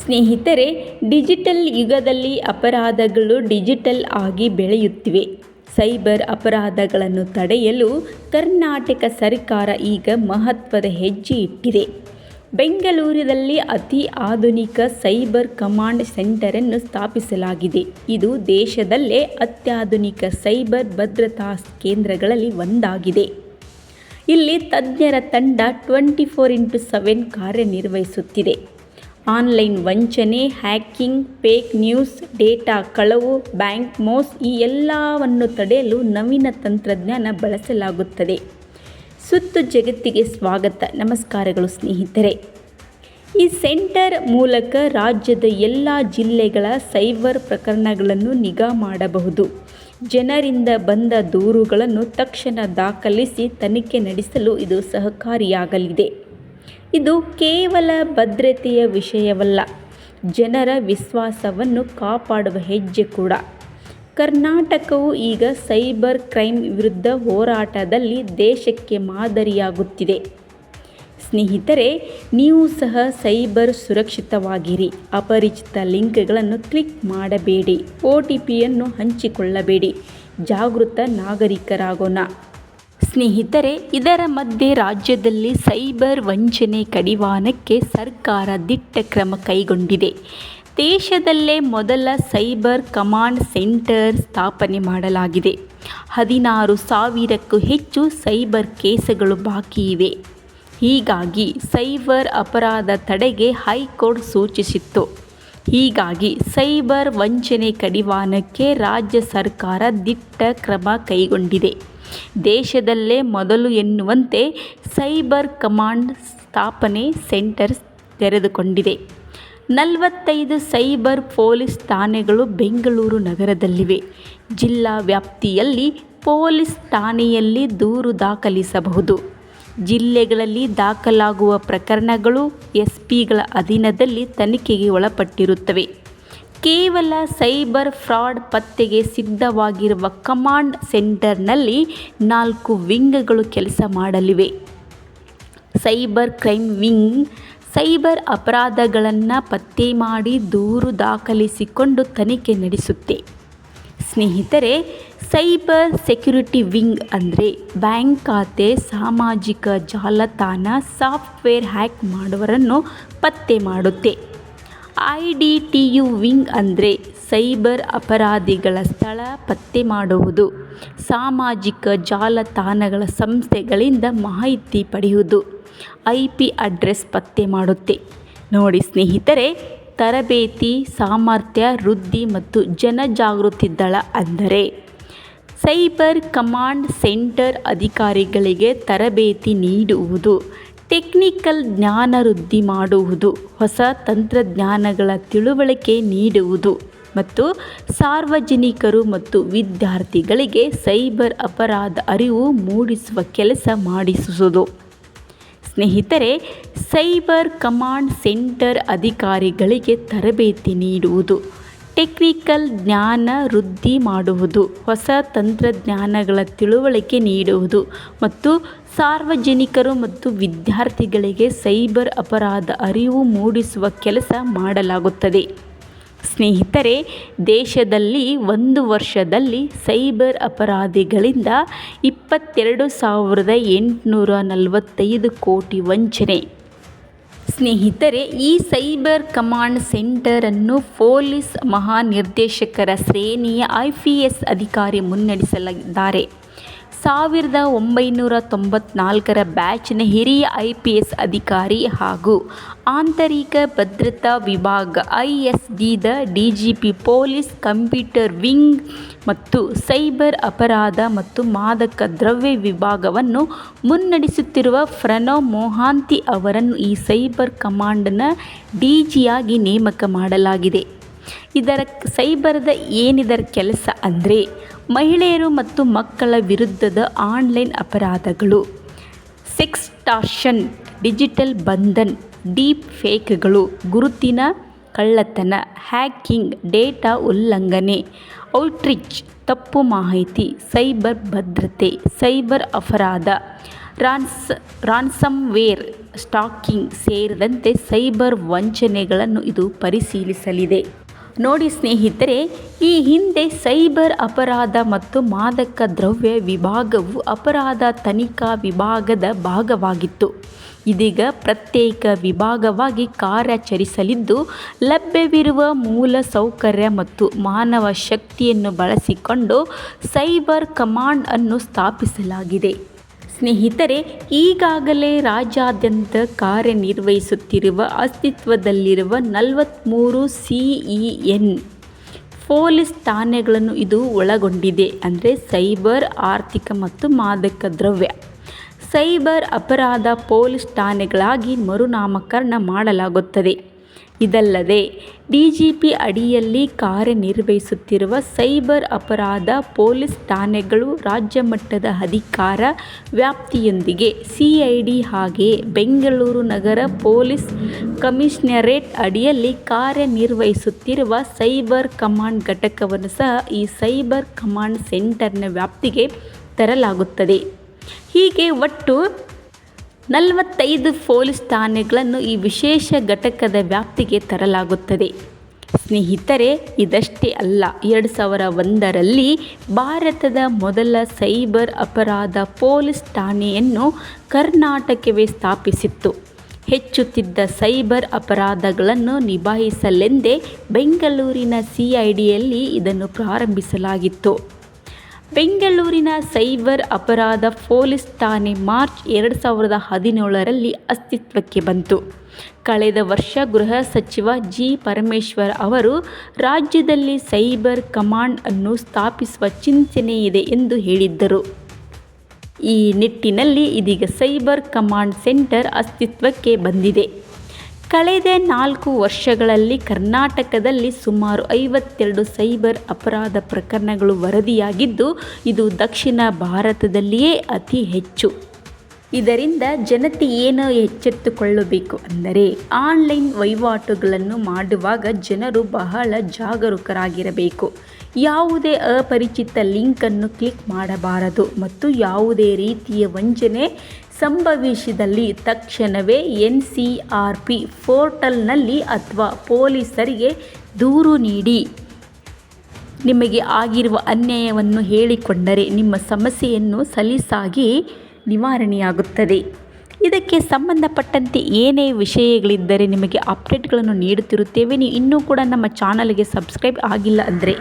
ಸ್ನೇಹಿತರೆ, ಡಿಜಿಟಲ್ ಯುಗದಲ್ಲಿ ಅಪರಾಧಗಳು ಡಿಜಿಟಲ್ ಆಗಿ ಬೆಳೆಯುತ್ತಿವೆ. ಸೈಬರ್ ಅಪರಾಧಗಳನ್ನು ತಡೆಯಲು ಕರ್ನಾಟಕ ಸರ್ಕಾರ ಈಗ ಮಹತ್ವದ ಹೆಜ್ಜೆ ಇಟ್ಟಿದೆ. ಬೆಂಗಳೂರಿನಲ್ಲಿ ಅತಿ ಆಧುನಿಕ ಸೈಬರ್ ಕಮಾಂಡ್ ಸೆಂಟರನ್ನು ಸ್ಥಾಪಿಸಲಾಗಿದೆ. ಇದು ದೇಶದಲ್ಲೇ ಅತ್ಯಾಧುನಿಕ ಸೈಬರ್ ಭದ್ರತಾ ಕೇಂದ್ರಗಳಲ್ಲಿ ಒಂದಾಗಿದೆ. ಇಲ್ಲಿ ತಜ್ಞರ ತಂಡ 24x7 ಕಾರ್ಯನಿರ್ವಹಿಸುತ್ತಿದೆ. ಆನ್ಲೈನ್ ವಂಚನೆ, ಹ್ಯಾಕಿಂಗ್, ಫೇಕ್ ನ್ಯೂಸ್, ಡೇಟಾ ಕಳವು, ಬ್ಯಾಂಕ್ ಮೋಸ ಈ ಎಲ್ಲವನ್ನು ತಡೆಯಲು ನವೀನ ತಂತ್ರಜ್ಞಾನ ಬಳಸಲಾಗುತ್ತದೆ. ಸುತ್ತು ಜಗತ್ತಿಗೆ ಸ್ವಾಗತ. ನಮಸ್ಕಾರಗಳು ಸ್ನೇಹಿತರೆ. ಈ ಸೆಂಟರ್ ಮೂಲಕ ರಾಜ್ಯದ ಎಲ್ಲ ಜಿಲ್ಲೆಗಳ ಸೈಬರ್ ಪ್ರಕರಣಗಳನ್ನು ನಿಗಾ ಮಾಡಬಹುದು. ಜನರಿಂದ ಬಂದ ದೂರುಗಳನ್ನು ತಕ್ಷಣ ದಾಖಲಿಸಿ ತನಿಖೆ ನಡೆಸಲು ಇದು ಸಹಕಾರಿಯಾಗಲಿದೆ. ಇದು ಕೇವಲ ಭದ್ರತೆಯ ವಿಷಯವಲ್ಲ, ಜನರ ವಿಶ್ವಾಸವನ್ನು ಕಾಪಾಡುವ ಹೆಜ್ಜೆ ಕೂಡ. ಕರ್ನಾಟಕವು ಈಗ ಸೈಬರ್ ಕ್ರೈಮ್ ವಿರುದ್ಧ ಹೋರಾಟದಲ್ಲಿ ದೇಶಕ್ಕೆ ಮಾದರಿಯಾಗುತ್ತಿದೆ. ಸ್ನೇಹಿತರೆ, ನೀವು ಸಹ ಸೈಬರ್ ಸುರಕ್ಷಿತವಾಗಿರಿ. ಅಪರಿಚಿತ ಲಿಂಕ್ಗಳನ್ನು ಕ್ಲಿಕ್ ಮಾಡಬೇಡಿ. OTPಯನ್ನು ಹಂಚಿಕೊಳ್ಳಬೇಡಿ. ಜಾಗೃತ ನಾಗರಿಕರಾಗೋಣ. ಸ್ನೇಹಿತರೆ, ಇದರ ಮಧ್ಯೆ ರಾಜ್ಯದಲ್ಲಿ ಸೈಬರ್ ವಂಚನೆ ಕಡಿವಾಣಕ್ಕೆ ಸರ್ಕಾರ ದಿಟ್ಟ ಕ್ರಮ ಕೈಗೊಂಡಿದೆ. ದೇಶದಲ್ಲೇ ಮೊದಲ ಸೈಬರ್ ಕಮಾಂಡ್ ಸೆಂಟರ್ ಸ್ಥಾಪನೆ ಮಾಡಲಾಗಿದೆ. 16,000ಕ್ಕೂ ಹೆಚ್ಚು ಸೈಬರ್ ಕೇಸುಗಳು ಬಾಕಿ ಇವೆ. ಹೀಗಾಗಿ ಸೈಬರ್ ಅಪರಾಧ ತಡೆಗೆ ಹೈಕೋರ್ಟ್ ಸೂಚಿಸಿತ್ತು. ಹೀಗಾಗಿ ಸೈಬರ್ ವಂಚನೆ ಕಡಿವಾಣಕ್ಕೆ ರಾಜ್ಯ ಸರ್ಕಾರ ದಿಟ್ಟ ಕ್ರಮ ಕೈಗೊಂಡಿದೆ. ದೇಶದಲ್ಲೇ ಮೊದಲು ಎನ್ನುವಂತೆ ಸೈಬರ್ ಕಮಾಂಡ್ ಸ್ಥಾಪನೆ ಸೆಂಟರ್ ತೆರೆದುಕೊಂಡಿದೆ. 45 ಸೈಬರ್ ಪೊಲೀಸ್ ಠಾಣೆಗಳು ಬೆಂಗಳೂರು ನಗರದಲ್ಲಿವೆ. ಜಿಲ್ಲಾ ವ್ಯಾಪ್ತಿಯಲ್ಲಿ ಪೊಲೀಸ್ ಠಾಣೆಯಲ್ಲಿ ದೂರು ದಾಖಲಿಸಬಹುದು. ಜಿಲ್ಲೆಗಳಲ್ಲಿ ದಾಖಲಾಗುವ ಪ್ರಕರಣಗಳು SPಗಳ ಅಧೀನದಲ್ಲಿ ತನಿಖೆಗೆ ಒಳಪಟ್ಟಿರುತ್ತವೆ. ಕೇವಲ ಸೈಬರ್ ಫ್ರಾಡ್ ಪತ್ತೆಗೆ ಸಿದ್ಧವಾಗಿರುವ ಕಮಾಂಡ್ ಸೆಂಟರ್ನಲ್ಲಿ 4 ವಿಂಗ್ಗಳು ಕೆಲಸ ಮಾಡಲಿವೆ. ಸೈಬರ್ ಕ್ರೈಮ್ ವಿಂಗ್ ಸೈಬರ್ ಅಪರಾಧಗಳನ್ನು ಪತ್ತೆ ಮಾಡಿ ದೂರು ದಾಖಲಿಸಿಕೊಂಡು ತನಿಖೆ ನಡೆಸುತ್ತೆ. ಸ್ನೇಹಿತರೆ, ಸೈಬರ್ ಸೆಕ್ಯುರಿಟಿ ವಿಂಗ್ ಅಂದರೆ ಬ್ಯಾಂಕ್ ಖಾತೆ, ಸಾಮಾಜಿಕ ಜಾಲತಾಣ, ಸಾಫ್ಟ್ವೇರ್ ಹ್ಯಾಕ್ ಮಾಡುವವರನ್ನು ಪತ್ತೆ ಮಾಡುತ್ತೆ. IDTU ವಿಂಗ್ ಅಂದರೆ ಸೈಬರ್ ಅಪರಾಧಿಗಳ ಸ್ಥಳ ಪತ್ತೆ ಮಾಡುವುದು, ಸಾಮಾಜಿಕ ಜಾಲತಾಣಗಳ ಸಂಸ್ಥೆಗಳಿಂದ ಮಾಹಿತಿ ಪಡೆಯುವುದು, IP ಅಡ್ರೆಸ್ ಪತ್ತೆ ಮಾಡುತ್ತೆ. ನೋಡಿ ಸ್ನೇಹಿತರೆ, ತರಬೇತಿ, ಸಾಮರ್ಥ್ಯ ವೃದ್ಧಿ ಮತ್ತು ಜನಜಾಗೃತಿ ದಳ ಅಂದರೆ ಸೈಬರ್ ಕಮಾಂಡ್ ಸೆಂಟರ್ ಅಧಿಕಾರಿಗಳಿಗೆ ತರಬೇತಿ ನೀಡುವುದು, ಟೆಕ್ನಿಕಲ್ ಜ್ಞಾನ ವೃದ್ಧಿ ಮಾಡುವುದು, ಹೊಸ ತಂತ್ರಜ್ಞಾನಗಳ ತಿಳುವಳಿಕೆ ನೀಡುವುದು ಮತ್ತು ಸಾರ್ವಜನಿಕರು ಮತ್ತು ವಿದ್ಯಾರ್ಥಿಗಳಿಗೆ ಸೈಬರ್ ಅಪರಾಧ ಅರಿವು ಮೂಡಿಸುವ ಕೆಲಸ ಮಾಡಿಸುವುದು. ಸ್ನೇಹಿತರೆ, ಸೈಬರ್ ಕಮಾಂಡ್ ಸೆಂಟರ್ ಅಧಿಕಾರಿಗಳಿಗೆ ತರಬೇತಿ ನೀಡುವುದು, ಟೆಕ್ನಿಕಲ್ ಜ್ಞಾನ ವೃದ್ಧಿ ಮಾಡುವುದು, ಹೊಸ ತಂತ್ರಜ್ಞಾನಗಳ ತಿಳುವಳಿಕೆ ನೀಡುವುದು ಮತ್ತು ಸಾರ್ವಜನಿಕರು ಮತ್ತು ವಿದ್ಯಾರ್ಥಿಗಳಿಗೆ ಸೈಬರ್ ಅಪರಾಧ ಅರಿವು ಮೂಡಿಸುವ ಕೆಲಸ ಮಾಡಲಾಗುತ್ತದೆ. ಸ್ನೇಹಿತರೆ, ದೇಶದಲ್ಲಿ ಒಂದು ವರ್ಷದಲ್ಲಿ ಸೈಬರ್ ಅಪರಾಧಿಗಳಿಂದ 22,845 ಕೋಟಿ ವಂಚನೆ. ಸ್ನೇಹಿತರೆ, ಈ ಸೈಬರ್ ಕಮಾಂಡ್ ಸೆಂಟರನ್ನು ಪೊಲೀಸ್ ಮಹಾನಿರ್ದೇಶಕರ ಶ್ರೇಣಿಯ IPS ಅಧಿಕಾರಿ ಮುನ್ನಡೆಸಲಿದ್ದಾರೆ. 1994ರ ಬ್ಯಾಚ್ನ ಹಿರಿಯ IPS ಅಧಿಕಾರಿ ಹಾಗೂ ಆಂತರಿಕ ಭದ್ರತಾ ವಿಭಾಗ ISDದ DGP ಪೊಲೀಸ್ ಕಂಪ್ಯೂಟರ್ ವಿಂಗ್ ಮತ್ತು ಸೈಬರ್ ಅಪರಾಧ ಮತ್ತು ಮಾದಕ ದ್ರವ್ಯ ವಿಭಾಗವನ್ನು ಮುನ್ನಡೆಸುತ್ತಿರುವ ಪ್ರಣವ್ ಮೊಹಾಂತಿ ಅವರನ್ನು ಈ ಸೈಬರ್ ಕಮಾಂಡ್ನ DGಯಾಗಿ ನೇಮಕ ಮಾಡಲಾಗಿದೆ. ಇದರ ಕೆಲಸ ಅಂದರೆ ಮಹಿಳೆಯರು ಮತ್ತು ಮಕ್ಕಳ ವಿರುದ್ಧದ ಆನ್ಲೈನ್ ಅಪರಾಧಗಳು, ಸೆಕ್ಸ್ಟಾರ್ಷನ್, ಡಿಜಿಟಲ್ ಬಂಧನ, ಡೀಪ್ ಫೇಕ್ಗಳು, ಗುರುತಿನ ಕಳ್ಳತನ, ಹ್ಯಾಕಿಂಗ್, ಡೇಟಾ ಉಲ್ಲಂಘನೆ, ಔಟ್ರೀಚ್, ತಪ್ಪು ಮಾಹಿತಿ, ಸೈಬರ್ ಭದ್ರತೆ, ಸೈಬರ್ ಅಪರಾಧ, ರಾನ್ಸಮ್ವೇರ್, ಸ್ಟಾಕಿಂಗ್ ಸೇರಿದಂತೆ ಸೈಬರ್ ವಂಚನೆಗಳನ್ನು ಇದು ಪರಿಶೀಲಿಸಲಿದೆ. ನೋಡಿ ಸ್ನೇಹಿತರೆ, ಈ ಹಿಂದೆ ಸೈಬರ್ ಅಪರಾಧ ಮತ್ತು ಮಾದಕ ದ್ರವ್ಯ ವಿಭಾಗವು ಅಪರಾಧ ತನಿಖಾ ವಿಭಾಗದ ಭಾಗವಾಗಿತ್ತು. ಇದೀಗ ಪ್ರತ್ಯೇಕ ವಿಭಾಗವಾಗಿ ಕಾರ್ಯಾಚರಿಸಲಿದ್ದು, ಲಭ್ಯವಿರುವ ಮೂಲ ಸೌಕರ್ಯ ಮತ್ತು ಮಾನವ ಶಕ್ತಿಯನ್ನು ಬಳಸಿಕೊಂಡು ಸೈಬರ್ ಕಮಾಂಡ್ ಅನ್ನು ಸ್ಥಾಪಿಸಲಾಗಿದೆ. ಸ್ನೇಹಿತರೆ, ಈಗಾಗಲೇ ರಾಜ್ಯಾದ್ಯಂತ ಕಾರ್ಯನಿರ್ವಹಿಸುತ್ತಿರುವ ಅಸ್ತಿತ್ವದಲ್ಲಿರುವ 43 CEN ಪೊಲೀಸ್ ಠಾಣೆಗಳನ್ನು ಇದು ಒಳಗೊಂಡಿದೆ. ಅಂದರೆ ಸೈಬರ್, ಆರ್ಥಿಕ ಮತ್ತು ಮಾದಕ ದ್ರವ್ಯ ಸೈಬರ್ ಅಪರಾಧ ಪೊಲೀಸ್ ಠಾಣೆಗಳಾಗಿ ಮರುನಾಮಕರಣ ಮಾಡಲಾಗುತ್ತದೆ. ಇದಲ್ಲದೆ DGP ಅಡಿಯಲ್ಲಿ ಕಾರ್ಯನಿರ್ವಹಿಸುತ್ತಿರುವ ಸೈಬರ್ ಅಪರಾಧ ಪೊಲೀಸ್ ಠಾಣೆಗಳು ರಾಜ್ಯ ಮಟ್ಟದ ಅಧಿಕಾರ ವ್ಯಾಪ್ತಿಯೊಂದಿಗೆ CID ಹಾಗೆಯೇ ಬೆಂಗಳೂರು ನಗರ ಪೊಲೀಸ್ ಕಮಿಷನರೇಟ್ ಅಡಿಯಲ್ಲಿ ಕಾರ್ಯನಿರ್ವಹಿಸುತ್ತಿರುವ ಸೈಬರ್ ಕಮಾಂಡ್ ಘಟಕವನ್ನು ಸಹ ಈ ಸೈಬರ್ ಕಮಾಂಡ್ ಸೆಂಟರ್ನ ವ್ಯಾಪ್ತಿಗೆ ತರಲಾಗುತ್ತದೆ. ಹೀಗೆ ಒಟ್ಟು 45 ಪೊಲೀಸ್ ಠಾಣೆಗಳನ್ನು ಈ ವಿಶೇಷ ಘಟಕದ ವ್ಯಾಪ್ತಿಗೆ ತರಲಾಗುತ್ತದೆ. ಸ್ನೇಹಿತರೆ, ಇದಷ್ಟೇ ಅಲ್ಲ, 2001ರಲ್ಲಿ ಭಾರತದ ಮೊದಲ ಸೈಬರ್ ಅಪರಾಧ ಪೊಲೀಸ್ ಠಾಣೆಯನ್ನು ಕರ್ನಾಟಕವೇ ಸ್ಥಾಪಿಸಿತ್ತು. ಹೆಚ್ಚುತ್ತಿದ್ದ ಸೈಬರ್ ಅಪರಾಧಗಳನ್ನು ನಿಭಾಯಿಸಲೆಂದೇ ಬೆಂಗಳೂರಿನ CIDಯಲ್ಲಿ ಇದನ್ನು ಪ್ರಾರಂಭಿಸಲಾಗಿತ್ತು. ಬೆಂಗಳೂರಿನ ಸೈಬರ್ ಅಪರಾಧ ಪೊಲೀಸ್ ಠಾಣೆ ಮಾರ್ಚ್ 2017ರಲ್ಲಿ ಅಸ್ತಿತ್ವಕ್ಕೆ ಬಂತು. ಕಳೆದ ವರ್ಷ ಗೃಹ ಸಚಿವ G. ಪರಮೇಶ್ವರ್ ಅವರು ರಾಜ್ಯದಲ್ಲಿ ಸೈಬರ್ ಕಮಾಂಡ್ ಅನ್ನು ಸ್ಥಾಪಿಸುವ ಚಿಂತನೆಯಿದೆ ಎಂದು ಹೇಳಿದ್ದರು. ಈ ನಿಟ್ಟಿನಲ್ಲಿ ಇದೀಗ ಸೈಬರ್ ಕಮಾಂಡ್ ಸೆಂಟರ್ ಅಸ್ತಿತ್ವಕ್ಕೆ ಬಂದಿದೆ. ಕಳೆದ 4 ವರ್ಷಗಳಲ್ಲಿ ಕರ್ನಾಟಕದಲ್ಲಿ ಸುಮಾರು 52 ಸೈಬರ್ ಅಪರಾಧ ಪ್ರಕರಣಗಳು ವರದಿಯಾಗಿದ್ದು, ಇದು ದಕ್ಷಿಣ ಭಾರತದಲ್ಲಿಯೇ ಅತಿ ಹೆಚ್ಚು. ಇದರಿಂದ ಜನತೆ ಏನು ಎಚ್ಚೆತ್ತುಕೊಳ್ಳಬೇಕು ಅಂದರೆ, ಆನ್ಲೈನ್ ವಹಿವಾಟುಗಳನ್ನು ಮಾಡುವಾಗ ಜನರು ಬಹಳ ಜಾಗರೂಕರಾಗಿರಬೇಕು. ಯಾವುದೇ ಅಪರಿಚಿತ ಲಿಂಕನ್ನು ಕ್ಲಿಕ್ ಮಾಡಬಾರದು ಮತ್ತು ಯಾವುದೇ ರೀತಿಯ ವಂಚನೆ ಸಂಭವಿಸಿದಲ್ಲಿ ತಕ್ಷಣವೇ NCRP ಪೋರ್ಟಲ್ನಲ್ಲಿ ಅಥವಾ ಪೊಲೀಸರಿಗೆ ದೂರು ನೀಡಿ. ನಿಮಗೆ ಆಗಿರುವ ಅನ್ಯಾಯವನ್ನು ಹೇಳಿಕೊಂಡರೆ ನಿಮ್ಮ ಸಮಸ್ಯೆಯನ್ನು ಸಲೀಸಾಗಿ ನಿವಾರಣೆಯಾಗುತ್ತದೆ. ಇದಕ್ಕೆ ಸಂಬಂಧಪಟ್ಟಂತೆ ಏನೇ ವಿಷಯಗಳಿದ್ದರೆ ನಿಮಗೆ ಅಪ್ಡೇಟ್ಗಳನ್ನು ನೀಡುತ್ತಿರುತ್ತೇವೆ. ನೀವು ಇನ್ನೂ ಕೂಡ ನಮ್ಮ ಚಾನಲ್ಗೆ ಸಬ್ಸ್ಕ್ರೈಬ್ ಆಗಿಲ್ಲ ಅಂದರೆ